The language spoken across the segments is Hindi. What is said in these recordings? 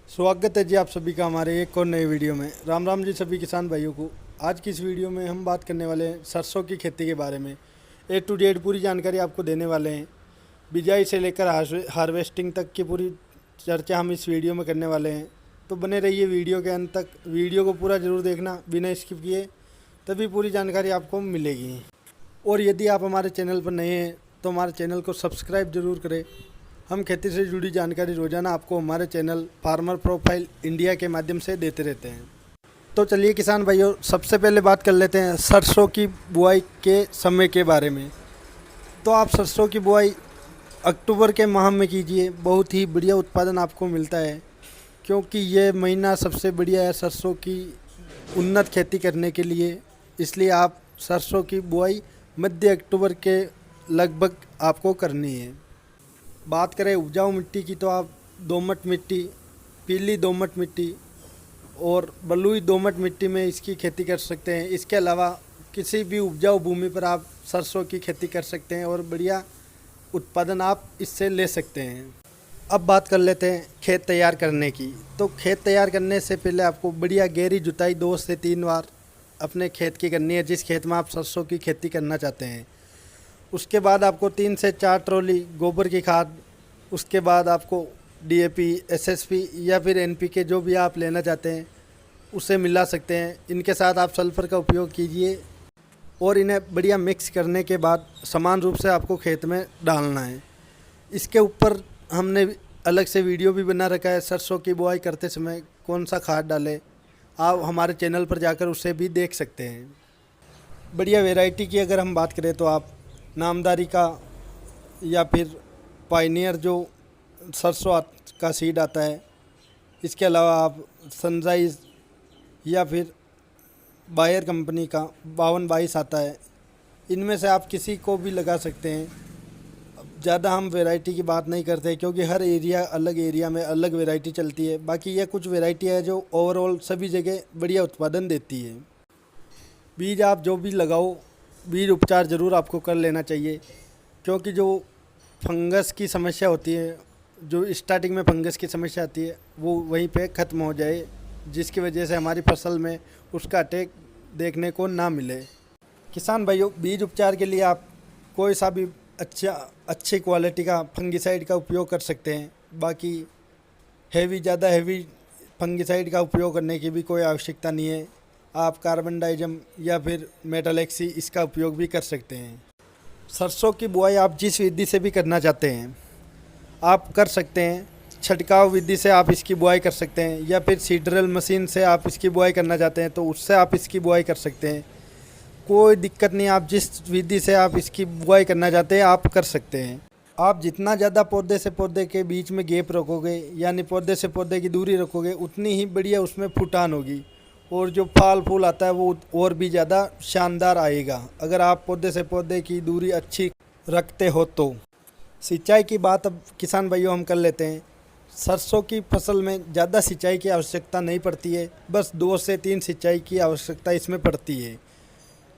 स्वागत है जी आप सभी का हमारे एक और नए वीडियो में। राम राम जी सभी किसान भाइयों को। आज की इस वीडियो में हम बात करने वाले हैं सरसों की खेती के बारे में। ए टू जेड पूरी जानकारी आपको देने वाले हैं। बिजाई से लेकर हार्वेस्टिंग तक की पूरी चर्चा हम इस वीडियो में करने वाले हैं। तो बने रहिए वीडियो के अंत तक। वीडियो को पूरा ज़रूर देखना बिना स्किप किए, तभी पूरी जानकारी आपको मिलेगी। और यदि आप हमारे चैनल पर नए हैं तो हमारे चैनल को सब्सक्राइब जरूर करें। हम खेती से जुड़ी जानकारी रोजाना आपको हमारे चैनल फार्मर प्रोफाइल इंडिया के माध्यम से देते रहते हैं। तो चलिए किसान भाइयों, सबसे पहले बात कर लेते हैं सरसों की बुआई के समय के बारे में। तो आप सरसों की बुआई अक्टूबर के माह में कीजिए, बहुत ही बढ़िया उत्पादन आपको मिलता है, क्योंकि ये महीना सबसे बढ़िया है सरसों की उन्नत खेती करने के लिए। इसलिए आप सरसों की बुआई मध्य अक्टूबर के लगभग आपको करनी है। बात करें उपजाऊ मिट्टी की, तो आप दोमट मिट्टी, पीली दोमट मिट्टी और बलुई दोमट मिट्टी में इसकी खेती कर सकते हैं। इसके अलावा किसी भी उपजाऊ भूमि पर आप सरसों की खेती कर सकते हैं और बढ़िया उत्पादन आप इससे ले सकते हैं। अब बात कर लेते हैं खेत तैयार करने की। तो खेत तैयार करने से पहले आपको बढ़िया गहरी जुताई 2 से 3 बार अपने खेत की करनी है, जिस खेत में आप सरसों की खेती करना चाहते हैं। उसके बाद आपको 3 से 4 ट्रॉली गोबर की खाद, उसके बाद आपको डीएपी, एसएसपी या फिर एनपीके जो भी आप लेना चाहते हैं उसे मिला सकते हैं। इनके साथ आप सल्फर का उपयोग कीजिए और इन्हें बढ़िया मिक्स करने के बाद समान रूप से आपको खेत में डालना है। इसके ऊपर हमने अलग से वीडियो भी बना रखा है, सरसों की बुआई करते समय कौन सा खाद डालें। आप हमारे चैनल पर जाकर उसे भी देख सकते हैं। बढ़िया वैरायटी की अगर हम बात करें तो आप नामदारी का या फिर पायनियर जो सरसों का सीड आता है, इसके अलावा आप सनराइज या फिर बायर कंपनी का 5222 आता है, इनमें से आप किसी को भी लगा सकते हैं। ज़्यादा हम वैरायटी की बात नहीं करते क्योंकि हर एरिया में अलग वैरायटी चलती है। बाकी यह कुछ वैरायटी है जो ओवरऑल सभी जगह बढ़िया उत्पादन देती है। बीज आप जो भी लगाओ, बीज उपचार ज़रूर आपको कर लेना चाहिए, क्योंकि जो फंगस की समस्या होती है, जो स्टार्टिंग में फंगस की समस्या आती है, वो वहीं पे ख़त्म हो जाए, जिसकी वजह से हमारी फसल में उसका अटैक देखने को ना मिले। किसान भाइयों, बीज उपचार के लिए आप कोई सा भी अच्छी क्वालिटी का फंगिसाइड का उपयोग कर सकते हैं। बाकी ज़्यादा हैवी फंगिसाइड का उपयोग करने की भी कोई आवश्यकता नहीं है। आप कार्बनडाइजम या फिर मेटालेक्सी इसका उपयोग भी कर सकते हैं। सरसों की बुआई आप जिस विधि से भी करना चाहते हैं आप कर सकते हैं। छिड़काव विधि से आप इसकी बुआई कर सकते हैं, या फिर सीडरल मशीन से आप इसकी बुआई करना चाहते हैं तो उससे आप इसकी बुआई कर सकते हैं। कोई दिक्कत नहीं, आप जिस विधि से आप इसकी बुआई करना चाहते हैं आप कर सकते हैं। आप जितना ज़्यादा पौधे से पौधे के बीच में गैप रखोगे, यानी पौधे से पौधे की दूरी रखोगे, उतनी ही बढ़िया उसमें फुटान होगी और जो फल फूल आता है वो और भी ज़्यादा शानदार आएगा, अगर आप पौधे से पौधे की दूरी अच्छी रखते हो तो। सिंचाई की बात अब किसान भाइयों हम कर लेते हैं। सरसों की फसल में ज़्यादा सिंचाई की आवश्यकता नहीं पड़ती है, बस 2 से 3 सिंचाई की आवश्यकता इसमें पड़ती है।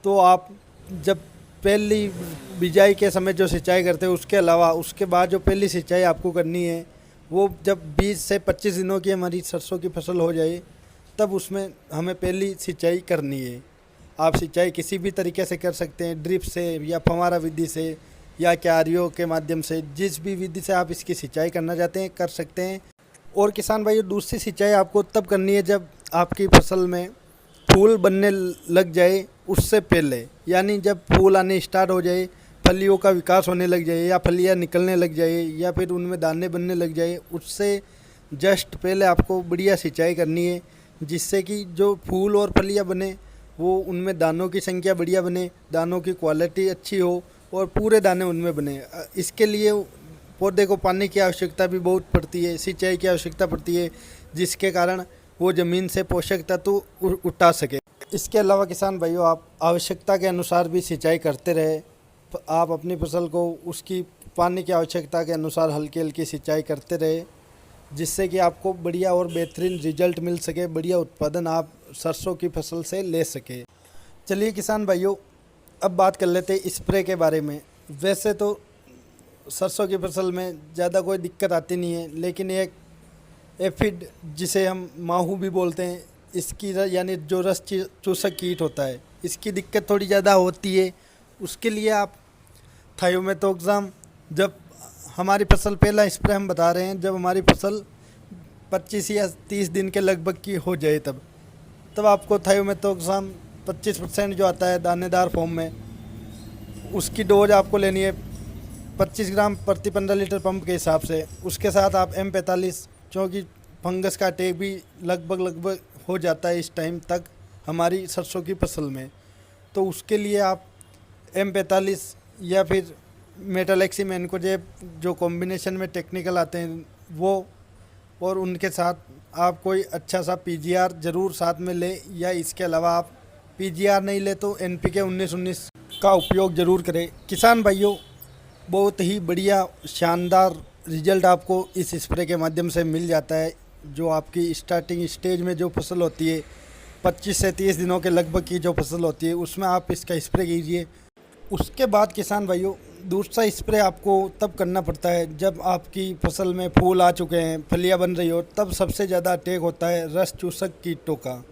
तो आप जब पहली बिजाई के समय जो सिंचाई करते हैं, उसके अलावा उसके बाद जो पहली सिंचाई आपको करनी है वो जब 20 से 25 दिनों की हमारी सरसों की फसल हो जाए, तब उसमें हमें पहली सिंचाई करनी है। आप सिंचाई किसी भी तरीके से कर सकते हैं, ड्रिप से या फव्वारा विधि से या क्यारियों के माध्यम से, जिस भी विधि से आप इसकी सिंचाई करना चाहते हैं कर सकते हैं। और किसान भाइयों, दूसरी सिंचाई आपको तब करनी है जब आपकी फसल में फूल बनने लग जाए, उससे पहले, यानी जब फूल आने स्टार्ट हो जाए, फलियों का विकास होने लग जाए या फलियाँ निकलने लग जाए या फिर उनमें दाने बनने लग जाए, उससे जस्ट पहले आपको बढ़िया सिंचाई करनी है, जिससे कि जो फूल और फलियाँ बने वो उनमें दानों की संख्या बढ़िया बने, दानों की क्वालिटी अच्छी हो और पूरे दाने उनमें बने। इसके लिए पौधे को पानी की आवश्यकता भी बहुत पड़ती है, सिंचाई की आवश्यकता पड़ती है, जिसके कारण वो ज़मीन से पोषक तत्व उठा सके। इसके अलावा किसान भाइयों, आप आवश्यकता के अनुसार भी सिंचाई करते रहे। आप अपनी फसल को उसकी पानी की आवश्यकता के अनुसार हल्की हल्की सिंचाई करते रहे, जिससे कि आपको बढ़िया और बेहतरीन रिजल्ट मिल सके, बढ़िया उत्पादन आप सरसों की फसल से ले सके। चलिए किसान भाइयों, अब बात कर लेते हैं स्प्रे के बारे में। वैसे तो सरसों की फसल में ज़्यादा कोई दिक्कत आती नहीं है, लेकिन एक एफिड जिसे हम माहू भी बोलते हैं, इसकी यानी जो रस चूसक कीट होता है, इसकी दिक्कत थोड़ी ज़्यादा होती है। उसके लिए आप थायोमेथोक्साम, जब हमारी फसल, पहला स्प्रे हम बता रहे हैं, जब हमारी फसल 25 या 30 दिन के लगभग की हो जाए तब आपको थायोमेथोक्साम 25% जो आता है दानेदार फॉर्म में, उसकी डोज आपको लेनी है 25 ग्राम प्रति 15 लीटर पंप के हिसाब से। उसके साथ आप M45, क्योंकि फंगस का अटैक भी लगभग हो जाता है इस टाइम तक हमारी सरसों की फसल में, तो उसके लिए आप M45 या फिर मेटालेक्सिम एनकोजेब जो कॉम्बिनेशन में टेक्निकल आते हैं वो, और उनके साथ आप कोई अच्छा सा PGR ज़रूर साथ में लें, या इसके अलावा आप PGR नहीं ले तो NPK 19-19 का उपयोग ज़रूर करें। किसान भाइयों, बहुत ही बढ़िया शानदार रिजल्ट आपको इस स्प्रे के माध्यम से मिल जाता है। जो आपकी स्टार्टिंग स्टेज में जो फसल होती है, 25 से 30 दिनों के लगभग की जो फसल होती है, उसमें आप इसका स्प्रे कीजिए। उसके बाद किसान भाइयों, दूसरा स्प्रे आपको तब करना पड़ता है जब आपकी फसल में फूल आ चुके हैं, फलियां बन रही हो, तब सबसे ज़्यादा अटैक होता है रस चूसक कीटों का,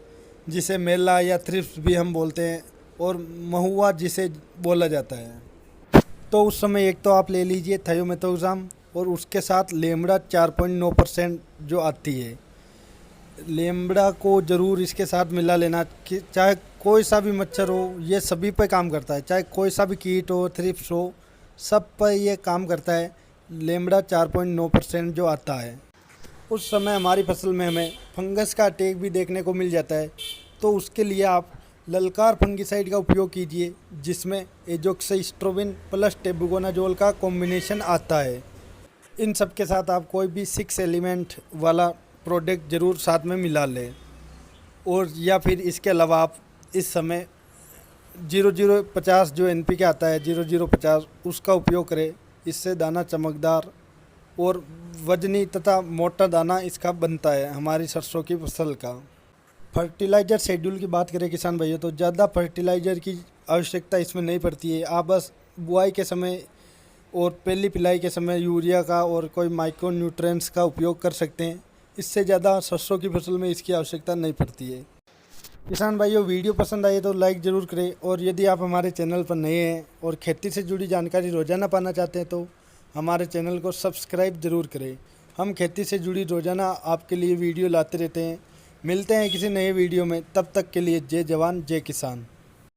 जिसे मेला या थ्रिप्स भी हम बोलते हैं, और महुआ जिसे बोला जाता है। तो उस समय एक तो आप ले लीजिए थायोमेथोक्साम, और उसके साथ लेमड़ा 4.9% जो आती है, लेमड़ा को ज़रूर इसके साथ मिला लेना। कि चाहे कोई सा भी मच्छर हो, ये सभी पे काम करता है, चाहे कोई सा भी कीट हो, थ्रिप्स हो, सब पर ये काम करता है। लेमड़ा 4.9% जो आता है, उस समय हमारी फसल में हमें फंगस का अटैक भी देखने को मिल जाता है। तो उसके लिए आप ललकार फंगिसाइड का उपयोग कीजिए, जिसमें एजोक्सिस्ट्रोबिन प्लस टेबुकोनाजोल का कॉम्बिनेशन आता है। इन सब के साथ आप कोई भी 6 एलिमेंट वाला प्रोडक्ट ज़रूर साथ में मिला लें, और या फिर इसके अलावा आप इस समय 0050 जो NPK आता है 0050, उसका उपयोग करें। इससे दाना चमकदार और वजनी तथा मोटा दाना इसका बनता है हमारी सरसों की फसल का। फर्टिलाइज़र शेड्यूल की बात करें किसान भाइयों, तो ज़्यादा फर्टिलाइज़र की आवश्यकता इसमें नहीं पड़ती है। आप बस बुआई के समय और पहली पिलाई के समय यूरिया का और कोई माइक्रो न्यूट्रिएंट्स का उपयोग कर सकते हैं। इससे ज़्यादा सरसों की फसल में इसकी आवश्यकता नहीं पड़ती है। किसान भाइयों, वीडियो पसंद आए तो लाइक ज़रूर करें, और यदि आप हमारे चैनल पर नए हैं और खेती से जुड़ी जानकारी रोज़ाना पाना चाहते हैं तो हमारे चैनल को सब्सक्राइब ज़रूर करें। हम खेती से जुड़ी रोज़ाना आपके लिए वीडियो लाते रहते हैं। मिलते हैं किसी नए वीडियो में, तब तक के लिए जय जवान जय किसान।